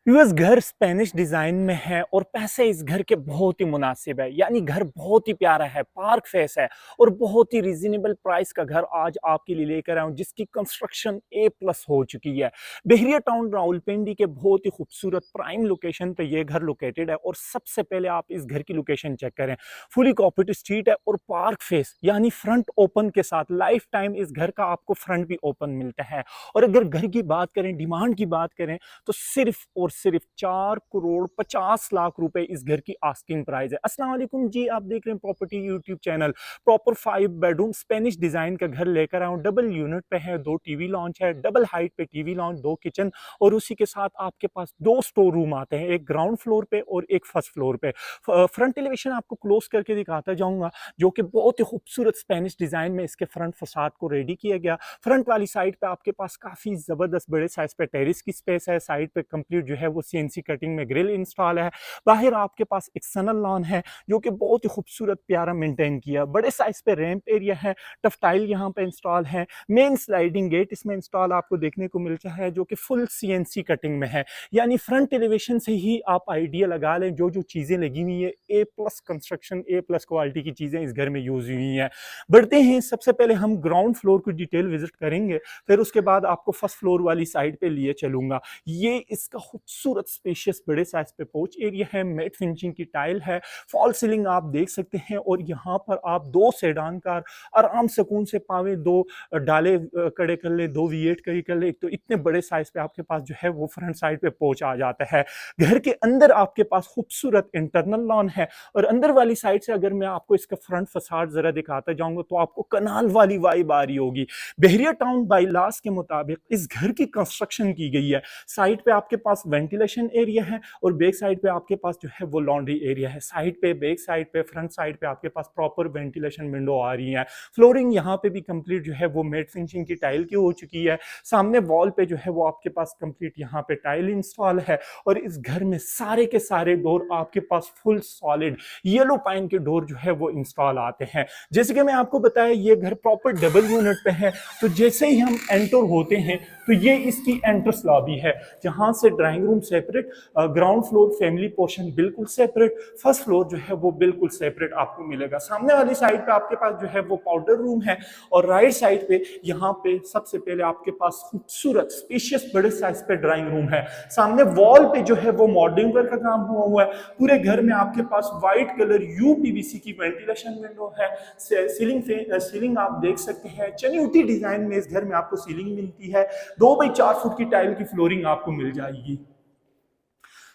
US घर Spanish design में है और पैसे इस घर के बहुत ही मुनासिब है। यानी घर बहुत ही प्यारा है, पार्क फेस है और बहुत ही रीजनेबल प्राइस का घर आज आपके लिए लेकर आया हूं, जिसकी कंस्ट्रक्शन A+ हो चुकी है। बहरिया टाउन रावलपिंडी के बहुत ही खूबसूरत प्राइम लोकेशन पे ये घर लोकेटेड है। और सबसे पहले आप इस घर की लोकेशन चेक करें। फुली कॉपरेटिव स्ट्रीट है और पार्क फेस यानी फ्रंट ओपन के साथ लाइफ टाइम इस घर का आपको फ्रंट भी ओपन मिलता है। और अगर घर की बात करें, डिमांड की बात करें, तो सिर्फ और सिर्फ 4 करोड़ 50 लाख रुपए इस घर की आस्किंग प्राइस है। अस्सलाम वालेकुम जी, आप देख रहे हैं property YouTube channel. Proper 5 bedroom Spanish design का घर लेकर आया हूं। डबल यूनिट पे है, 2 टीवी लॉन्च है, डबल हाइट पे टीवी लॉन्च, 2 किचन और उसी के साथ आपके पास 2 स्टोर रूम आते हैं, एक ग्राउंड फ्लोर पे और एक फर्स्ट फ्लोर पे। फ्रंट एलिवेशन आपको क्लोज करके दिखाता जाऊंगा, जो कि बहुत ही खूबसूरत स्पेनिश डिजाइन में इसके फ्रंट फसाद को रेडी किया गया। फ्रंट वाली साइड पे आपके पास काफी जबरदस्त बड़े साइज पे टेरिस की स्पेस है। साइड पे कंप्लीट जो है वो सीएनसी कटिंग में ग्रिल इंस्टॉल है। बाहर आपके पास एक्सटर्नल लॉन है, जो कि बहुत ही खूबसूरत प्यारा मेंटेन किया। बड़े साइज पे रैंप एरिया है, टफटाइल यहाँ पे इंस्टॉल है। मेन स्लाइडिंग गेट इसमें इंस्टॉल आपको देखने को मिलता है, जो कि फुल सीएनसी कटिंग में है। यानी फ्रंट एलिवेशन से ही आप आइडिया लगा लें, जो जो चीजें लगी हुई है A+ कंस्ट्रक्शन, A+ क्वालिटी की चीजें इस घर में यूज हुई हैं। बढ़ते हैं, सबसे पहले हम ग्राउंड फ्लोर को डिटेल विजिट करेंगे, फिर उसके बाद आपको फर्स्ट फ्लोर वाली साइड पे लिए चलूंगा। ये इसका खूबसूरत स्पेशियस बड़े साइज पे पोर्च एरिया है, मेट फिनिशिंग की टाइल है, फॉल सीलिंग आप देख सकते हैं। और यहाँ पर आप 2 सेडान कार आराम सुकून से पावे, 2 डाले कड़े कर ले, 2 V8 कड़ी कर ले, तो इतने बड़े साइज पे आपके पास जो है वो फ्रंट साइड पे पोर्च आ जाता है। घर के अंदर आपके पास खूबसूरत इंटरनल लॉन है। और अंदर वाली साइड से अगर मैं आपको इसका फ्रंट फसाड जरा दिखाता जाऊंगा, तो आपको कनाल वाली वाइब आ रही होगी। बहरिया टाउन बाईलास के मुताबिक इस घर की कंस्ट्रक्शन की गई है। साइड पे आपके पास वेंटिलेशन एरिया है और बैक साइड पे आपके पास जो है वो लॉन्ड्री एरिया है। साइड पे, बैक साइड पे, फ्रंट साइड पे आपके पास प्रॉपर वेंटिलेशन विंडो आ रही है। फ्लोरिंग यहाँ पे भी कंप्लीट जो है वो मेट फिनिशिंग की टाइल की हो चुकी है। सामने वॉल पे जो है वो आपके पास कंप्लीट यहाँ पे टाइल इंस्टॉल है। और इस घर में सारे के सारे डोर आपके पास फुल सॉलिड येलो पाइन के डोर जो है वो इंस्टॉल आते हैं। जैसे कि मैं आपको बताया, ये घर प्रॉपर डबल यूनिट पे है। तो जैसे ही हम एंटर होते हैं, तो ये इसकी एंट्रेंस लॉबी है, जहां से drawing room separate, ground floor family portion बिल्कुल सेपरेट, फर्स्ट फ्लोर जो है वो बिल्कुल सेपरेट आपको मिलेगा। सामने वाली साइड पे आपके पास जो है वो पाउडर रूम है। और राइट साइड पे यहाँ पे सबसे पहले आपके पास खूबसूरत स्पेशियस बड़े साइज पे ड्राइंग रूम है। सामने वॉल पे जो है वो मॉडलिंग वर्क का काम हुआ हुआ है। पूरे घर में आपके पास व्हाइट कलर UPVC की वेंटिलेशन विंडो है। सीलिंग आप देख सकते हैं, चनियोटी डिजाइन में इस घर में आपको सीलिंग मिलती है। 2 बाई 4 फुट की टाइल की फ्लोरिंग आपको मिल जाएगी।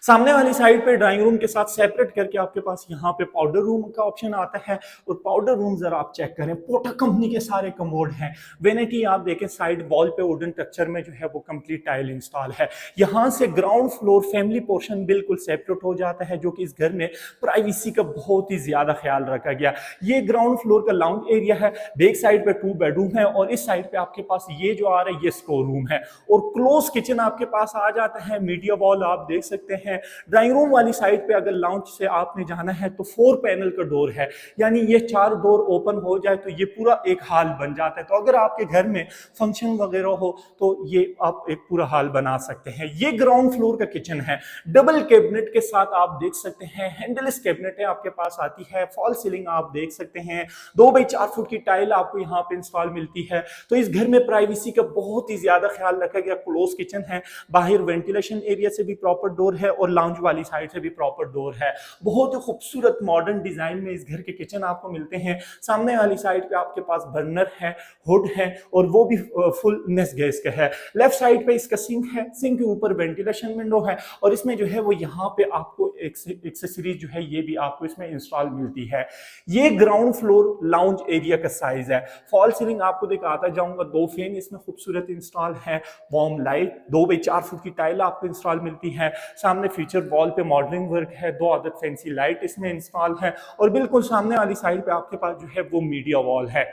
सामने वाली साइड पे ड्राइंग रूम के साथ सेपरेट करके आपके पास यहाँ पे पाउडर रूम का ऑप्शन आता है। और पाउडर रूम जरा आप चेक करें, पोटा कंपनी के सारे कमोड हैं। वेनिटी आप देखें, साइड वॉल पे वुडन टेक्सचर में जो है वो कंप्लीट टाइल इंस्टॉल है। यहाँ से ग्राउंड फ्लोर फैमिली पोर्शन बिल्कुल सेपरेट हो जाता है, जो कि इस घर में प्राइवेसी का बहुत ही ज्यादा ख्याल रखा गया। ये ग्राउंड फ्लोर का लाउंज एरिया है। बैक साइड पे 2 बेडरूम है और इस साइड पे आपके पास ये जो आ रहा है ये स्टोर रूम है। और क्लोज किचन आपके पास आ जाता है। मीडिया वॉल आप देख सकते हैं। ड्राइंग रूम वाली साइड पे अगर लाउंज से आपने जाना है, तो 4 पैनल का डोर है। यानी ये 4 डोर ओपन हो जाए तो ये पूरा एक हॉल बन जाता है। तो अगर आपके घर में फंक्शन वगैरह हो, तो ये आप एक पूरा हॉल बना सकते हैं। ये ग्राउंड फ्लोर का किचन है, डबल कैबिनेट के साथ आप देख सकते हैं। हैंडलेस कैबिनेट है आपके पास आती है। फॉल सीलिंग आप देख सकते हैं। 2 बाई 4 फुट की टाइल आपको यहाँ पे इंस्टॉल मिलती है। तो इस घर में प्राइवेसी का बहुत ही ज्यादा ख्याल रखा गया। क्लोज किचन है, बाहर वेंटिलेशन एरिया से भी प्रॉपर डोर है और लाउंज वाली साइड से भी प्रॉपर डोर है। बहुत ही खूबसूरत मॉडर्न डिजाइन में इस घर के किचन आपको मिलते हैं। सामने वाली साइड पे आपके पास बर्नर है, हुड है और वो भी फुल नेस गैस का है। लेफ्ट साइड पे इसका सिंक है, सिंक के ऊपर वेंटिलेशन विंडो है। और इसमें जो है वो यहाँ पे आपको एक्सेसरीज जो है ये भी आपको इसमें इंस्टॉल मिलती है। ये ग्राउंड फ्लोर लाउंज एरिया का साइज है। फॉल सीलिंग आपको दिखाता जाऊंगा, 2 फैन इसमें खूबसूरत इंस्टॉल है। वार्म लाइट, 2 बाई 4 फुट की टाइल आपको इंस्टॉल मिलती है। सामने फीचर वॉल पे मॉडलिंग वर्क है। 2 अदद फैंसी लाइट इसमें इंस्टॉल है। और बिल्कुल सामने वाली साइड पे आपके पास जो है वो मीडिया वॉल है।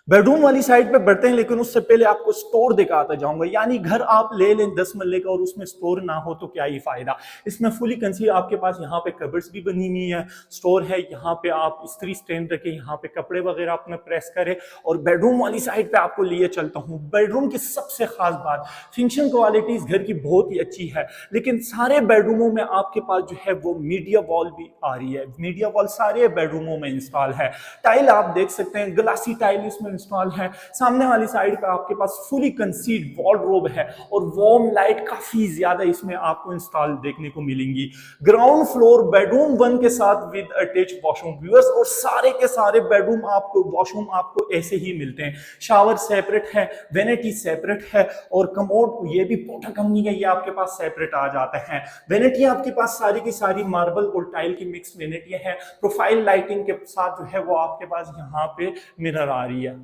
बेडरूम वाली साइड पे बढ़ते हैं, लेकिन उससे पहले आपको स्टोर दिखाता जाऊंगा। यानी घर आप ले लें 10 मरले का और उसमें स्टोर ना हो तो क्या ही फायदा। इसमें फुली कंसील आपके पास यहाँ पे कबर्ड्स भी बनी हुई है, स्टोर है, यहाँ पे आप इस्त्री स्टैंड रखें, यहाँ पे कपड़े वगैरह अपना प्रेस करें। और बेडरूम वाली साइड पे आपको लिए चलता हूँ। बेडरूम की सबसे खास बात, फिनिशिंग क्वालिटी इस घर की बहुत ही अच्छी है, लेकिन सारे बेडरूमों में आपके पास जो है वो मीडिया वॉल भी आ रही है। मीडिया वॉल सारे बेडरूमों में इंस्टॉल है। टाइल आप देख सकते हैं, ग्लासी टाइल इसमें इंस्टॉल है। सामने वाली साइड पे आपके पास फुली कंसील्ड वार्डरोब है और वार्म लाइट काफी ज्यादा इसमें आपको इंस्टॉल देखने को मिलेंगी। ग्राउंड फ्लोर बेडरूम 1 के साथ विद अटैच वॉशरूम व्यूअर्स, और सारे के सारे बेडरूम आपको वॉशरूम आपको ऐसे ही मिलते हैं। शावर सेपरेट है, वेनिटी सेपरेट है, और कमोड ये भी पोटा कंपनी का, ये आपके पास सेपरेट आ जाता है। वेनिटी आपके पास सारी की सारी मार्बल और टाइल की मिक्स वेनिटी है। प्रोफाइल लाइटिंग के साथ जो है वो आपके पास यहाँ पे मिरर आ रही है।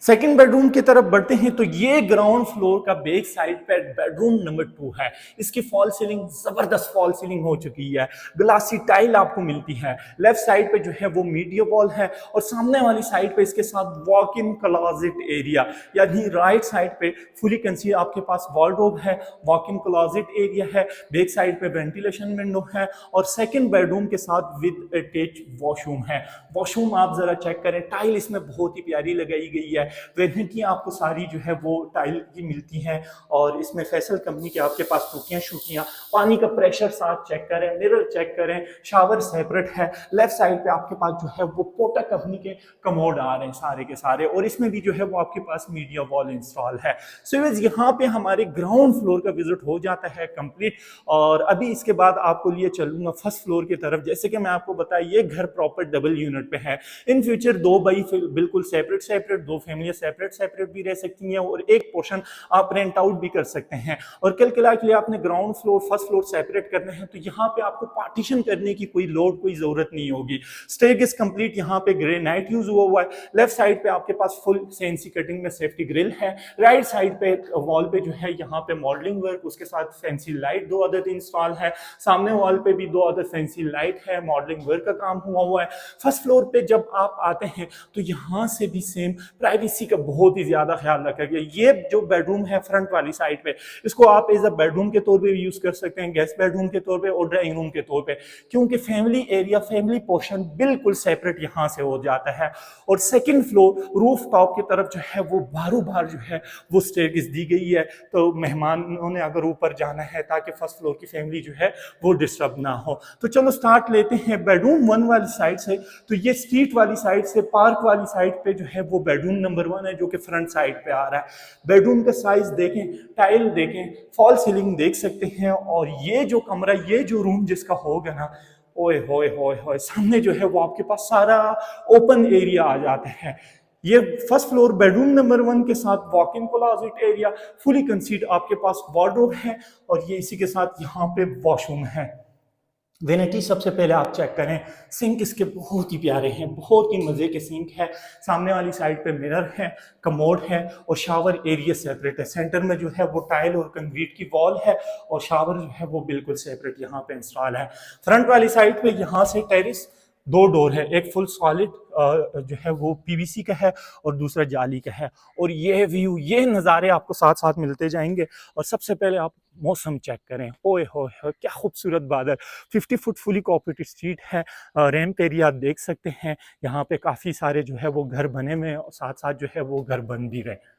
सेकंड बेडरूम की तरफ बढ़ते हैं तो ये ग्राउंड फ्लोर का बैक साइड पे बेडरूम नंबर 2 है। इसकी फॉल सीलिंग जबरदस्त फॉल सीलिंग हो चुकी है, ग्लासी टाइल आपको मिलती है। लेफ्ट साइड पे जो है वो मीडिया वॉल है, और सामने वाली साइड पे इसके साथ वॉक इन क्लोजेट एरिया, यानी राइट साइड पे फुली कंसील आपके पास वॉर्डरोब है, वॉक इन क्लोजेट एरिया है, बैक साइड पे वेंटिलेशन विंडो है, और सेकंड बेडरूम के साथ विद अटैच वॉशरूम है। वॉशरूम आप जरा चेक करें, टाइल इसमें बहुत ही प्यारी लगाई गई है। वेनिटी आपको सारी जो है वो टाइल की मिलती हैं, और इसमें फैसल कंपनी के आपके पास टूटियां शूटियां, पानी का प्रेशर साथ चेक करें, मिरर चेक करें, शावर सेपरेट है। लेफ्ट साइड पे आपके पास जो है वो पोटा कंपनी के कमोड आ रहे हैं सारे के सारे, और इसमें भी जो है वो आपके पास मीडिया वॉल इंस्टॉल है। सो यहाँ पे हमारे ग्राउंड फ्लोर का विजिट हो जाता है कंप्लीट, और अभी इसके बाद आपको लिए चलूंगा फर्स्ट फ्लोर की तरफ। जैसे कि मैं आपको बताया, ये घर प्रॉपर डबल यूनिट पे है। इन फ्यूचर 2 बाई बिल्कुल separate separate, 2 family separate separate भी रह सकती हैं, और एक पोर्शन आप रेंट आउट भी कर सकते हैं। और कल के लिए आपने ground floor first floor separate करना है तो यहाँ पे आपको पार्टीशन करने की कोई लोड, कोई जरूरत नहीं होगी। स्टेयरकेस कंप्लीट यहाँ पे ग्रेनाइट यूज हुआ है। लेफ्ट साइड पे आपके पास फुल सीएनसी कटिंग में सेफ्टी ग्रिल है। राइट साइड पे वॉल पे जो है यहाँ पे मॉडलिंग वर्क, उसके साथ फैंसी लाइट 2 अदद इंस्टॉल है। सामने वॉल पे भी 2 अदद फैंसी लाइट है, मॉडलिंग वर्क का काम हुआ है। फर्स्ट फ्लोर पे जब आप आते हैं तो यहाँ से भी सेम प्राइवेसी का बहुत ही ज्यादा ख्याल रखा गया। ये जो बेडरूम है फ्रंट वाली साइड पे, इसको आप एज अ बेडरूम के तौर पे भी यूज कर सकते हैं, गेस्ट बेडरूम के तौर पे और ड्राइंग रूम के तौर पे, क्योंकि फैमिली एरिया, फैमिली पोर्शन बिल्कुल सेपरेट यहाँ से हो जाता है। और सेकंड फ्लोर रूफ टॉप की तरफ जो है वो बारों बार जो है वो स्टेयरकेस दी गई है, तो मेहमानों ने अगर ऊपर जाना है ताकि फर्स्ट फ्लोर की फैमिली जो है वो डिस्टर्ब ना हो। तो चलो स्टार्ट लेते हैं बेडरूम 1 वाली साइड से। तो ये स्ट्रीट वाली साइड से पार्क वाली साइड पे जो है वो बेडरूम नंबर 1 है, जो कि फ्रंट साइड पे आ रहा है। बेडरूम का साइज देखें, टाइल देखें, फॉल सीलिंग देख सकते हैं, और ये जो कमरा, ये जो रूम जिसका होगा ना, ओए होए होए होए, सामने जो है वो आपके पास सारा ओपन एरिया आ जाता है। ये फर्स्ट फ्लोर बेडरूम नंबर 1 के साथ walk in closet area, fully concealed आपके पास वार्डरोब है, और ये इसी के साथ यहाँ पे वॉशरूम है। वेनिटी सबसे पहले आप चेक करें, सिंक इसके बहुत ही प्यारे हैं, बहुत ही मजे के सिंक है। सामने वाली साइड पे मिरर है, कमोड है, और शावर एरिया सेपरेट है। सेंटर में जो है वो टाइल और कंक्रीट की वॉल है, और शावर जो है वो बिल्कुल सेपरेट यहाँ पे इंस्टॉल है। फ्रंट वाली साइड पे यहाँ से टेरिस 2 डोर है, एक फुल सॉलिड जो है वो पीवीसी का है, और दूसरा जाली का है। और ये व्यू, ये नज़ारे आपको साथ साथ मिलते जाएंगे। और सबसे पहले आप मौसम चेक करें, ओए होए क्या खूबसूरत बादल। 50 फुट फुली कॉपरेटेड स्ट्रीट है, रैंप एरिया आप देख सकते हैं। यहाँ पे काफ़ी सारे जो है वो घर बने हुए हैं, और साथ साथ जो है वो घर बन भी रहे।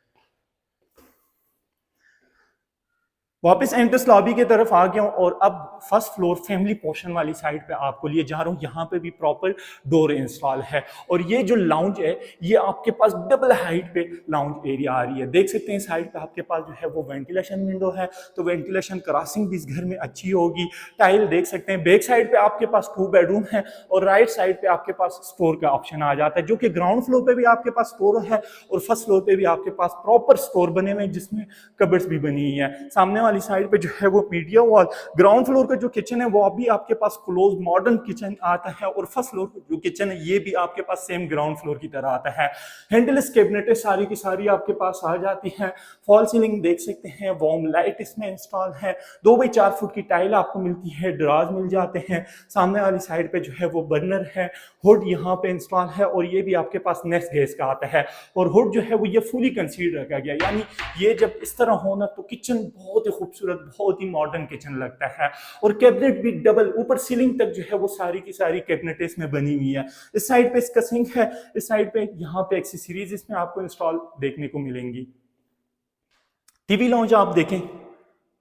वापस एंट्रेंस लॉबी की तरफ आ गया हूँ, और अब फर्स्ट फ्लोर फैमिली पोर्शन वाली साइड पे आपको लिए जा रहा हूँ। यहाँ पे भी प्रॉपर डोर इंस्टॉल है, और ये जो लाउंज है ये आपके पास डबल हाइट पे लाउंज एरिया आ रही है। देख सकते हैं साइड पे आपके पास जो है वो वेंटिलेशन विंडो है, तो वेंटिलेशन क्रॉसिंग भी इस घर में अच्छी होगी। टाइल देख सकते हैं। बैक साइड पे आपके पास 2 बेडरूम है, और राइट साइड पे आपके पास स्टोर का ऑप्शन आ जाता है, जो कि ग्राउंड फ्लोर पे भी आपके पास स्टोर है, और फर्स्ट फ्लोर पे भी आपके पास प्रॉपर स्टोर बने हुए हैं, जिसमें कबर्ड्स भी बनी हुई है। सामने वाली साइड पे जो है वो मीडिया वॉल। ग्राउंड फ्लोर का जो किचन है वो अभी आपके पास क्लोज मॉडर्न किचन आता है, और फर्स्ट फ्लोर का जो किचन है ये भी आपके पास सेम ग्राउंड फ्लोर की तरह आता है। हैंडलेस कैबिनेटें सारी की सारी आपके पास आ जाती हैं। फॉल सीलिंग देख सकते हैं, वार्म लाइट इसमें इंस्टॉल है, 2 बाई 4 फुट की टाइल आपको मिलती है, ड्राज मिल जाते हैं। सामने वाली साइड पे जो है वो बर्नर है, हुड यहाँ पे इंस्टॉल है, और ये भी आपके पास नेस्ट गैस का आता है। और हुड जो है वो ये फुली कंसील्ड रखा गया, यानी ये जब इस तरह होना तो किचन बहुत ही खूबसूरत, बहुत ही मॉडर्न किचन लगता है। और कैबिनेट भी डबल, ऊपर सीलिंग तक जो है वो सारी की सारी कैबिनेट इसमें बनी हुई है। इस साइड पे इसका सिंक है, इस साइड पे यहाँ पे एक्सेसरीज इसमें आपको इंस्टॉल देखने को मिलेंगी। टीवी लॉन्च आप देखें,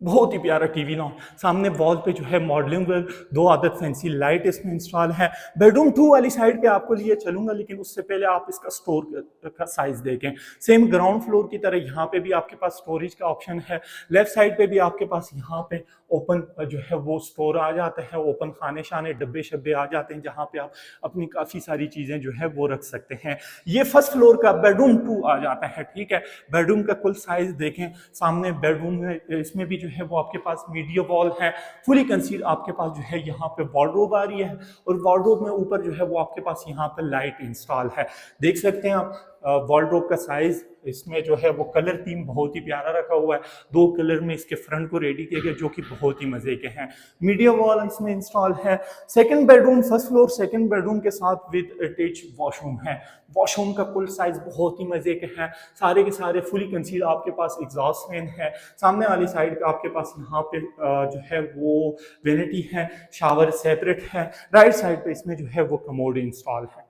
बहुत ही प्यारा टीवी लॉन्च। सामने वॉल पे जो है मॉडलिंग वर्क, 2 आदत फैंसी लाइट इसमें इंस्टॉल है। बेडरूम 2 वाली साइड पे आपको लिए चलूंगा, लेकिन उससे पहले आप इसका स्टोर का साइज देखें। सेम ग्राउंड फ्लोर की तरह यहाँ पे भी आपके पास स्टोरेज का ऑप्शन है। लेफ्ट साइड पे भी आपके पास यहाँ पे ओपन जो है वो स्टोर आ जाता है, ओपन खाने शाने डब्बे शब्बे आ जाते हैं, जहाँ पे आप अपनी काफ़ी सारी चीज़ें जो है वो रख सकते हैं। ये फर्स्ट फ्लोर का बेडरूम 2 आ जाता है, ठीक है। बेडरूम का कुल साइज देखें, सामने बेडरूम में इसमें भी जो है वो आपके पास मीडिया वॉल है, फुली कंसील आपके पास जो है यहाँ पे वार्डरोब आ रही है, और वार्डरोब में ऊपर जो है वो आपके पास यहाँ पे लाइट इंस्टॉल है। देख सकते हैं आप वार्डरोब का साइज, इसमें जो है वो कलर थीम बहुत ही प्यारा रखा हुआ है। 2 कलर में इसके फ्रंट को रेडी किया गया, जो कि बहुत ही मजे के हैं। मीडिया वॉल इसमें इंस्टॉल है। Second bedroom, first floor second bedroom के साथ विद अटैच वॉशरूम है। वॉशरूम का कुल साइज बहुत ही मजे के हैं, सारे के सारे फुली कंसील आपके पास एग्जॉस्ट फैन है। सामने वाली साइड पे आपके पास यहाँ पे जो है वो वेनिटी है, शावर सेपरेट है। राइट साइड पे इसमें जो है वो कमोड इंस्टॉल है।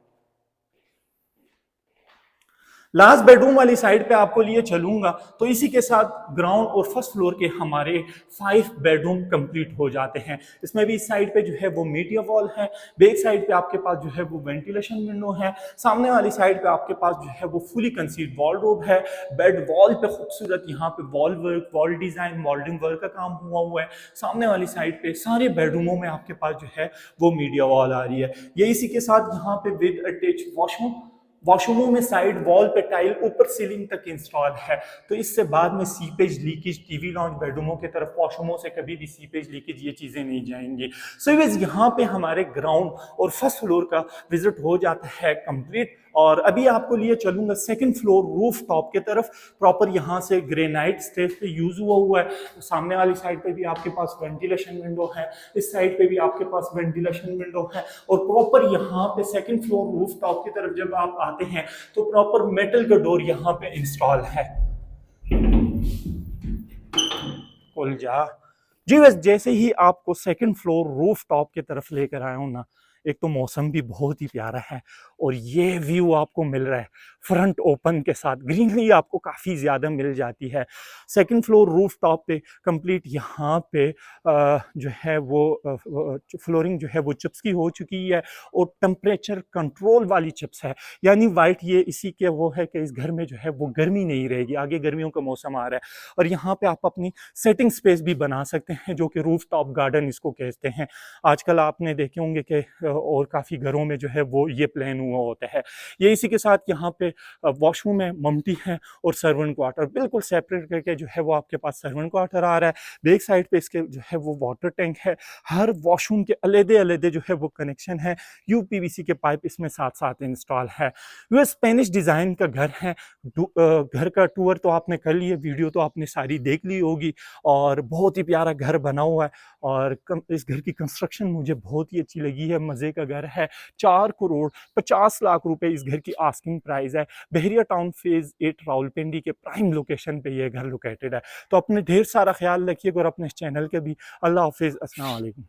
लास्ट बेडरूम वाली साइड पे आपको लिए चलूंगा तो इसी के साथ ग्राउंड और फर्स्ट फ्लोर के हमारे 5 बेडरूम कंप्लीट हो जाते हैं। इसमें भी इस साइड पे जो है वो मीडिया वॉल है, बैक साइड पे आपके पास जो है वो वेंटिलेशन विंडो है, सामने वाली साइड पे आपके पास जो है वो फुली कंसील्ड वॉलरोब है। बेड वॉल पे खूबसूरत यहाँ पे wall work, wall design, moulding work का काम हुआ है। सामने वाली साइड पे सारे बेडरूमों में आपके पास जो है वो मीडिया वॉल आ रही है। ये इसी के साथ यहाँ पे विद अटैच वॉशरूम, वॉशरूमों में साइड वॉल पे टाइल ऊपर सीलिंग तक इंस्टॉल है, तो इससे बाद में सीपेज लीकेज, टीवी लॉन्च बेडरूमों की तरफ वॉशरूमों से कभी भी सीपेज लीकेज ये चीजें नहीं जाएंगी। सो यहाँ पे हमारे ग्राउंड और फर्स्ट फ्लोर का विजिट हो जाता है कंप्लीट। और अभी आपको लिए चलूंगा सेकंड फ्लोर रूफ टॉप के तरफ। प्रॉपर यहाँ से ग्रेनाइट स्टेज पे यूज हुआ है। सामने वाली साइड पे भी आपके पास वेंटिलेशन विंडो है, इस साइड पे भी आपके पास वेंटिलेशन विंडो है, और प्रॉपर यहाँ पे सेकंड फ्लोर रूफ टॉप की तरफ जब आप आते हैं तो प्रॉपर मेटल का डोर यहाँ पे इंस्टॉल है। खुल जा जी। बस जैसे ही आपको सेकंड फ्लोर रूफ टॉप की तरफ लेकर आया हूं ना, एक तो मौसम भी बहुत ही प्यारा है, और ये व्यू आपको मिल रहा है फ्रंट ओपन के साथ, ग्रीनरी आपको काफ़ी ज़्यादा मिल जाती है। सेकंड फ्लोर रूफ टॉप पे कंप्लीट यहाँ पे जो है वो फ्लोरिंग जो है वो चिप्स की हो चुकी है, और टेम्परेचर कंट्रोल वाली चिप्स है, यानी वाइट। ये इसी के वो है कि इस घर में जो है वो गर्मी नहीं रहेगी, आगे गर्मियों का मौसम आ रहा है। और यहाँ पे आप अपनी सेटिंग स्पेस भी बना सकते हैं, जो कि रूफ टॉप गार्डन इसको कहते हैं। आजकल आपने देखे होंगे कि और काफ़ी घरों में जो है वो ये प्लान हुआ होता है। ये इसी के साथ यहाँ पे वॉशरूम है, ममटी है, और सर्वेंट क्वार्टर बिल्कुल सेपरेट करके जो है वो आपके पास सर्वेंट क्वार्टर आ रहा है। बैक साइड पे इसके जो है वो वाटर टैंक है। हर वॉशरूम के अलग-अलग जो है वो कनेक्शन है, यूपीवीसी के पाइप इसमें साथ साथ इंस्टॉल है। वो स्पेनिश डिज़ाइन का घर है। घर का टूर तो आपने कर लिया, वीडियो तो आपने सारी देख ली होगी, और बहुत ही प्यारा घर बना हुआ है। और इस घर की कंस्ट्रक्शन मुझे बहुत ही अच्छी लगी है, मज़े का घर है। 4 करोड़ 50 लाख रुपए इस घर की आस्किंग प्राइस है। बहरिया टाउन फेज 8 रावलपिंडी के प्राइम लोकेशन पे ये घर लोकेटेड है। तो अपने ढेर सारा ख्याल रखिएगा, और अपने चैनल के भी। अल्लाह हाफिज़, अस्सलाम वालेकुम।